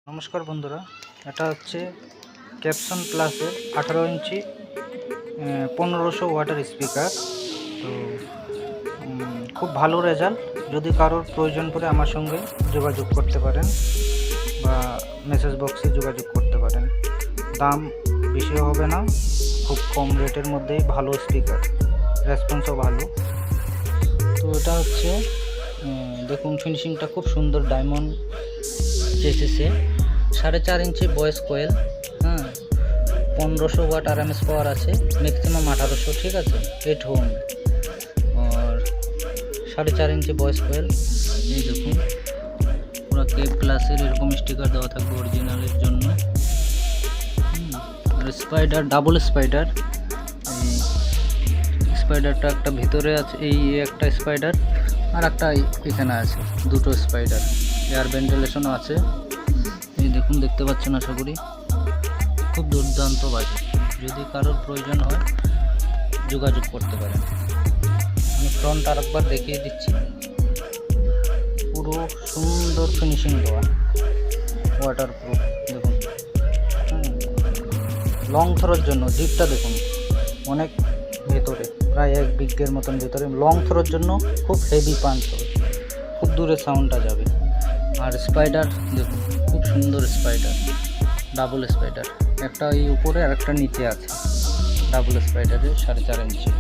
নমস্কার বন্ধুরা, এটা হচ্ছে ক্যাপসন প্লাসের 18 ইঞ্চি 1500 ওয়াটের স্পিকার। তো খুব ভালো রেজাল্ট। যদি কারোর প্রয়োজন পড়ে আমার সঙ্গে যোগাযোগ করতে পারেন বা মেসেজ বক্সে যোগাযোগ করতে পারেন। দাম বেশিও হবে না, খুব কম রেটের মধ্যেই ভালো স্পিকার, রেসপন্সও ভালো। তো এটা হচ্ছে দেখুন, ফিনিশিংটা খুব সুন্দর, ডায়মন্ড চেসিসে 4.5 ইঞ্চি ভয়েস কোয়েল, 1500 ওয়াট RMS পাওয়ার আছে, ম্যাক্সিমাম 1800, ঠিক আছে, 8 হোম। আর 4.5 ইঞ্চি ভয়েস কোয়েল। এই দেখুন, পুরো কে প্লাসের এরকম স্টিকার দেওয়া থাকবে অরিজিনালের জন্য। আর স্পাইডার, ডাবল স্পাইডার। এই স্পাইডারটা একটা ভিতরে আছে, এই একটা স্পাইডার, আর একটা এখানে আছে, দুটো স্পাইডার। এয়ার ভেন্টিলেশনও আছে। এই দেখুন, দেখতে পাচ্ছেন আশা করি। খুব দুর্দান্ত বাজে। যদি কারোর প্রয়োজন হয় যোগাযোগ করতে পারেন। আমি ফ্রন্ট আরেকবার দেখিয়ে দিচ্ছি। পুরো সুন্দর ফিনিশিং দেওয়া, ওয়াটারপ্রুফ। দেখুন, লং থ্রোর জন্য জিপটা দেখুন অনেক ভেতরে, প্রায় 1 বিঘের মতন ভেতরে। লং থ্রোর জন্য খুব হেভি পাঞ্চ হবে, খুব দূরে সাউন্ডটা যাবে। আর স্পাইডার দেখুন, খুব সুন্দর স্পাইডার, ডাবল স্পাইডার। একটা এই উপরে আর একটা নিচে আছে, ডাবল স্পাইডারের 4.5 ইঞ্চি।